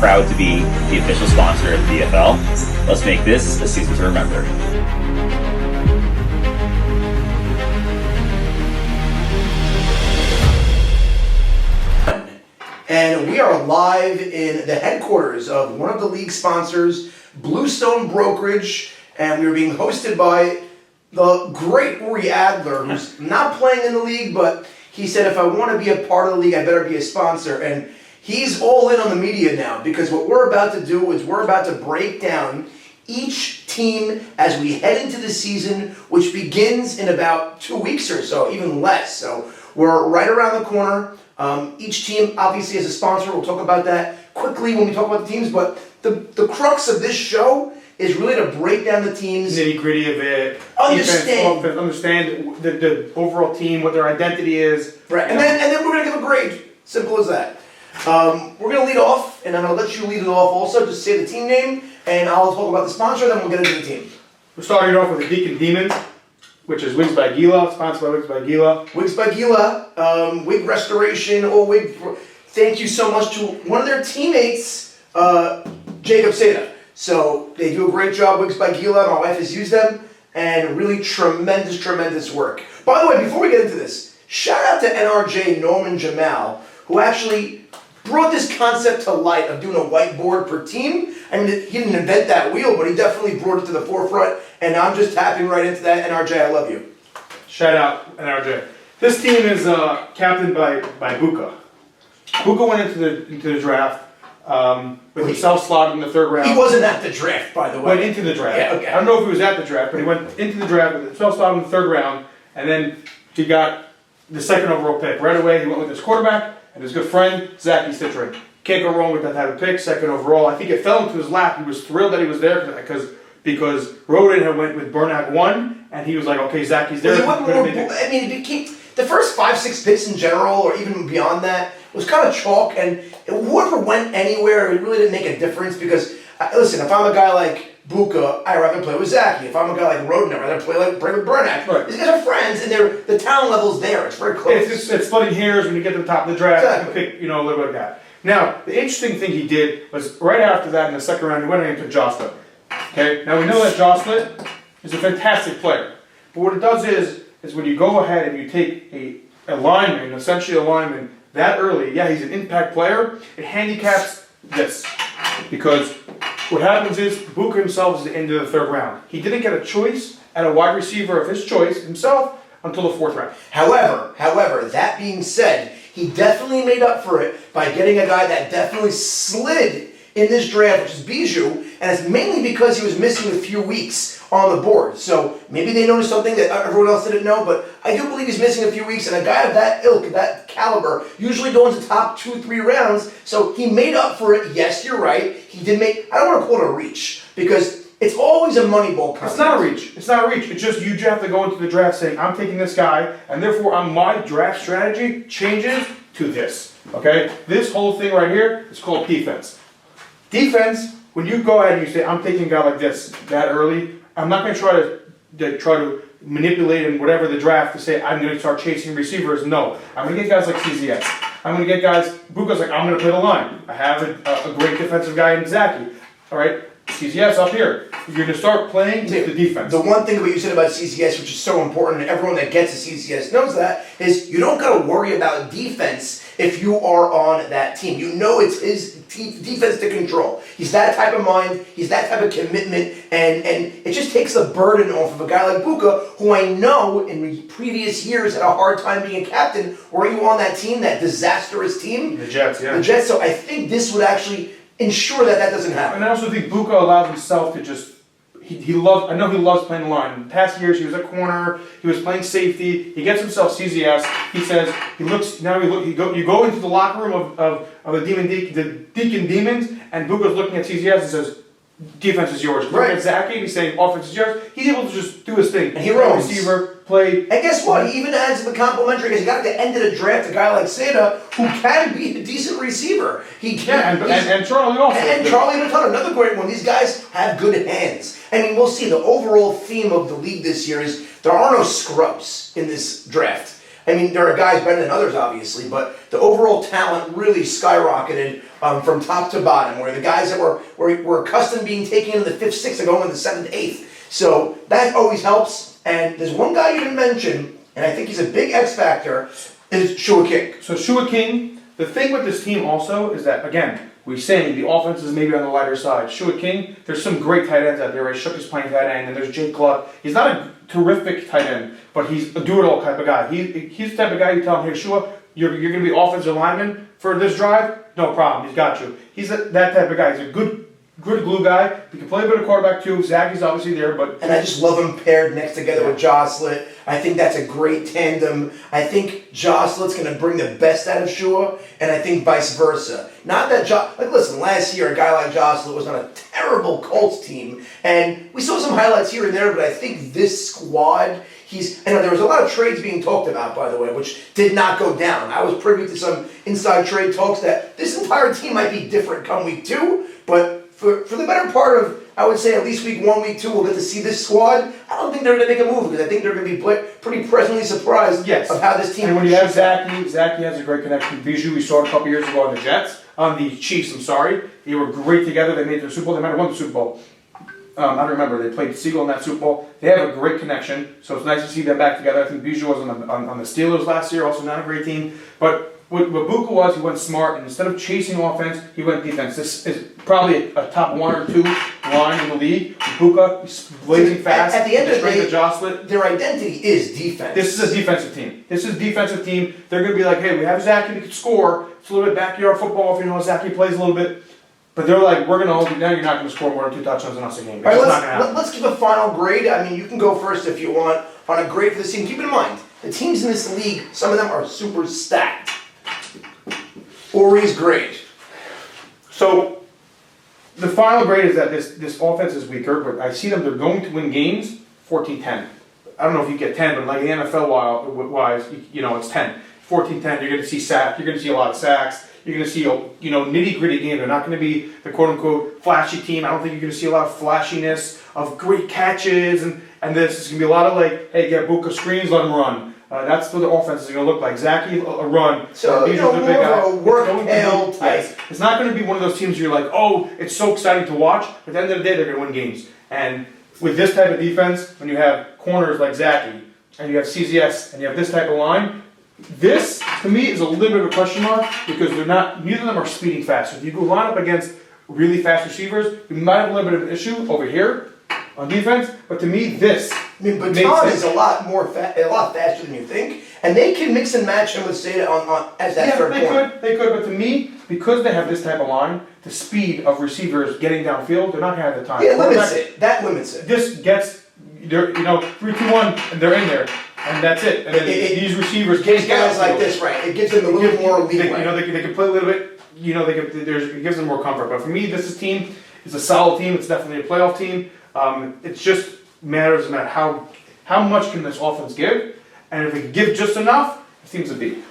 proud to be the official sponsor of the DFL. Let's make this a season to remember. And we are live in the headquarters of one of the league sponsors, Bluestone Brokerage, and we are being hosted by the great Uri Adler, who's not playing in the league, but he said if I want to be a part of the league, I better be a sponsor. And he's all in on the media now, because what we're about to do is we're about to break down each team as we head into the season, which begins in about 2 weeks or so, even less. So we're right around the corner. Each team obviously has a sponsor. We'll talk about that quickly when we talk about the teams, but the crux of this show is really to break down the teams. Nitty gritty of it. Understand the overall team, what their identity is. Right, and then we're going to give a grade. Simple as that. We're going to lead off, and I'm going to let you lead it off also. Just say the team name, and I'll talk about the sponsor, then we'll get into the team. We're starting off with the Deacon Demons, which is Wigs By Gila, sponsored by Wigs By Gila. Wigs By Gila, wig restoration, or wig. Thank you so much to one of their teammates, Jacob Seda. So they do a great job, Wigs By Gila. My wife has used them, and really tremendous, tremendous work. By the way, before we get into this, shout out to NRJ Norman Jamal, who actually brought this concept to light of doing a whiteboard per team. I mean, he didn't invent that wheel, but he definitely brought it to the forefront, and I'm just tapping right into that. NRJ, I love you. Shout out, NRJ. This team is captained by Buka. Buka went into the draft with himself slotted in the third round. He wasn't at the draft, by the way. Went into the draft. Yeah, okay. I don't know if he was at the draft, but he went into the draft with himself slotted in the third round, and then he got the second overall pick. Right away, he went with his quarterback and his good friend, Zaki Citrin. Can't go wrong with that type of pick, second overall. I think it fell into his lap. He was thrilled that he was there because Rodin had went with Bernac 1, and he was like, okay, Zaki's there. I mean, it became, the first 5-6 picks in general, or even beyond that, was kind of chalk, and whoever went anywhere, it really didn't make a difference, because, listen, if I'm a guy like Buka, I'd rather play with Zaki. If I'm a guy like Rodin, I'd rather play with Bernac. Right. These guys are friends, and the talent level's there. It's very close. It's splitting hairs when you get to the top of the draft. Exactly. You pick, a little bit of that. Now, the interesting thing he did was right after that in the second round, he went into Jocelyn. Okay. Now we know that Jocelyn is a fantastic player, but what it does is when you go ahead and you take a lineman, essentially a lineman, that early, yeah, he's an impact player. It handicaps this because what happens is Buka himself is the end of the third round. He didn't get a choice at a wide receiver of his choice himself until the fourth round. However, that being said, he definitely made up for it by getting a guy that definitely slid in this draft, which is Bijou, and it's mainly because he was missing a few weeks on the board. So maybe they noticed something that everyone else didn't know, but I do believe he's missing a few weeks, and a guy of that ilk, that caliber, usually goes the top 2-3 rounds, so he made up for it. Yes, you're right. He did make, I don't want to call it a reach, because it's always a money ball contest. It's not a reach. It's not a reach. It's just you have to go into the draft saying, I'm taking this guy, and therefore my draft strategy changes to this. Okay? This whole thing right here is called defense. Defense, when you go ahead and you say, I'm taking a guy like this that early, I'm not going to try to manipulate in whatever the draft to say I'm going to start chasing receivers. No. I'm going to get guys like CZS. I'm going to get guys, Buka's like, I'm going to play the line. I have a great defensive guy in Zaki. All right? CZS up here. You're going to start playing with the defense. The one thing that you said about CZS, which is so important, and everyone that gets a CZS knows that, is you don't got to worry about defense if you are on that team. You know it's his defense to control. He's that type of mind, he's that type of commitment, and it just takes the burden off of a guy like Buka, who I know in previous years had a hard time being a captain. Were you on that team, that disastrous team? The Jets, yeah. The Jets, so I think this would actually ensure that doesn't happen. And I also think Buka allows himself to just, he loves, I know he loves playing the line. In the past years, he was a corner, he was playing safety, he gets himself CZS, he says, you go into the locker room of the Deacon Demons, and Buka's looking at CZS and says, defense is yours. Right. Looking at Zaki, he's saying, offense is yours. He's able to just do his thing. And he roams. Receiver, play. And guess what? He even adds the complimentary, because you got at the end of the draft a guy like Seda, who can be a decent receiver. He can. And Charlie also. And Charlie Nathan, another great one. These guys have good hands. I mean, we'll see. The overall theme of the league this year is there are no scrubs in this draft. I mean, there are guys better than others, obviously, but the overall talent really skyrocketed from top to bottom, where the guys that were accustomed being taken in the 5th, 6th are going in the 7th, 8th. So that always helps. And there's one guy you didn't mention, and I think he's a big X factor, is Shua King. So Shua King, the thing with this team also is that, again, we're saying the offense is maybe on the lighter side. Shua King, there's some great tight ends out there. Right? Shook is playing tight end, and there's Jake Gluck. He's not a terrific tight end, but he's a do-it-all type of guy. He's the type of guy you tell him, hey, Shua, you're going to be offensive lineman for this drive? No problem. He's got you. He's that type of guy. He's a good glue guy. He can play a bit of quarterback too. Zach is obviously there, but... And I just love him paired next together with Jocelyn. I think that's a great tandem. I think Jocelyn's going to bring the best out of Shua, and I think vice versa. Not that listen, last year a guy like Jocelyn was on a terrible Colts team, and we saw some highlights here and there, but I think this squad... I know there was a lot of trades being talked about, by the way, which did not go down. I was privy to some inside trade talks that this entire team might be different come week 2, but for the better part of, I would say at least week 1, week 2, we'll get to see this squad. I don't think they're going to make a move because I think they're going to be pretty pleasantly surprised of how this team. And when you have Zachy has a great connection. Bijou, we saw it a couple years ago on the the Chiefs. I'm sorry, they were great together. They made the Super Bowl. They might have won the Super Bowl. I don't remember. They played Siegel in that Super Bowl. They have a great connection, so it's nice to see them back together. I think Bijou was on the Steelers last year, also not a great team. But what Buka was, he went smart, and instead of chasing offense, he went defense. This is probably a top 1 or 2 line in the league. Buka is blazing fast. At the end of the day, Jocelyn, their identity is defense. This is a defensive team. They're going to be like, hey, we have Zachy, we can score. It's a little bit backyard football if you know Zachy plays a little bit. But they're like, we're going to hold you down. You're not going to score more than 2 touchdowns in us a game. All right, let's give a final grade. I mean, you can go first if you want on a grade for this team. Keep in mind, the teams in this league, some of them are super stacked. Ori's grade. So, the final grade is that this offense is weaker, but I see them, they're going to win games 14-10. I don't know if you get 10, but like the NFL wise, it's 10. 14-10, you're going to see sacks. You're going to see a lot of sacks. You're going to see, nitty-gritty game. They're not going to be the quote-unquote flashy team. I don't think you're going to see a lot of flashiness of great catches. And this is going to be a lot of like, hey, get Buka screens, let him run. That's what the offense is going to look like. Zachy, a run. So, more of a work-held type. It's not going to be one of those teams where you're like, oh, it's so exciting to watch. But at the end of the day, they're going to win games. And with this type of defense, when you have corners like Zachy, and you have CZS, and you have this type of line, this, to me, is a little bit of a question mark because neither of them are speeding fast. So if you go line up against really fast receivers, you might have a little bit of an issue over here on defense. But to me, this Baton is a lot faster than you think, and they can mix and match him with Seda as that third corner. They could, but to me, because they have this type of line, the speed of receivers getting downfield, they're not going to have the time. Yeah, that limits it. This gets, 3-2-1, and they're in there. And that's it. And then these receivers gives guys like this, right? It gives them a little more leeway. They can play a little bit. It gives them more comfort. But for me, this team is a solid team. It's definitely a playoff team. It just matters about how much can this offense give, and if it can give just enough, it seems a B.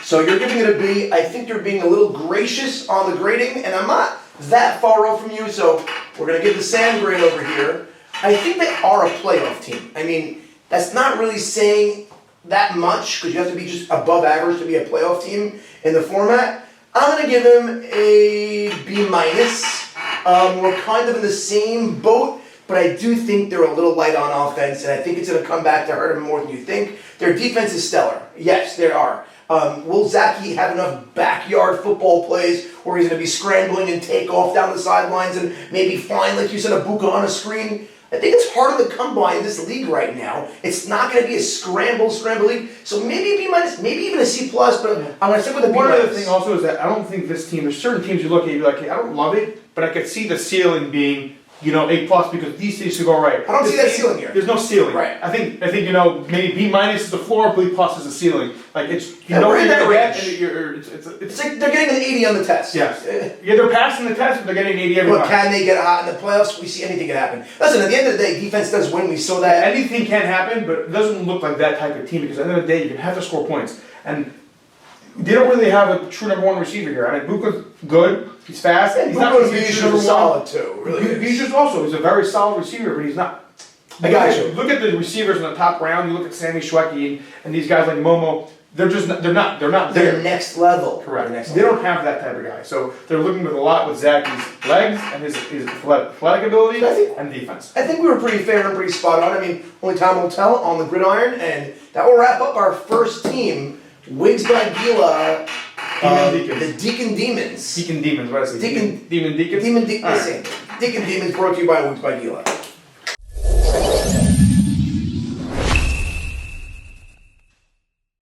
So you're giving it a B. I think you're being a little gracious on the grading, and I'm not that far off from you. So we're gonna give the Sam grade over here. I think they are a playoff team. I mean, that's not really saying that much because you have to be just above average to be a playoff team in the format. I'm going to give him a B-. We're kind of in the same boat, but I do think they're a little light on offense, and I think it's going to come back to hurt them more than you think. Their defense is stellar. Yes, they are. Will Zachy have enough backyard football plays where he's going to be scrambling and take off down the sidelines and maybe find, like you said, a Buka on a screen? I think it's harder to come by in this league right now. It's not going to be a scramble league. So maybe a B-, maybe even a C+, but I'm going to stick with a B-. One other thing also is that I don't think this team, there's certain teams you look at, you're like, hey, I don't love it, but I could see the ceiling being, A+ because these things should go right. I don't see that ceiling here. There's no ceiling. Right. I think maybe B- is the floor, B+ is the ceiling. Like it's we're in that range. It's like they're getting an 80 on the test. Yes. Yeah, they're passing the test, but they're getting an 80 every time. But can they get hot in the playoffs? We see anything can happen. Listen, at the end of the day, defense does win. We saw that. Anything can happen, but it doesn't look like that type of team because at the end of the day, you have to score points. And they don't really have a true number 1 receiver here. I mean, Buka's good. He's fast. Yeah, he's not going to be solid too. Really, he's a very solid receiver, but he's not. I got you. Look at the receivers in the top round. You look at Sammy Schwecki and these guys like Momo. They're not They're there. next level. Correct. They're next They level. don't have that type of guy. So they're looking with a lot with Zacky's legs and his athletic ability I think- and defense. I think we were pretty fair and pretty spot on. I mean, only time will tell on the gridiron, and that will wrap up our first team, Wigs by Gila, Deacons. the Deacon Demons. Deacon Demons, what did I say? Deacon- Demon Deacons? Demon All right. Deacon Demons brought to you by Wigs by Gila.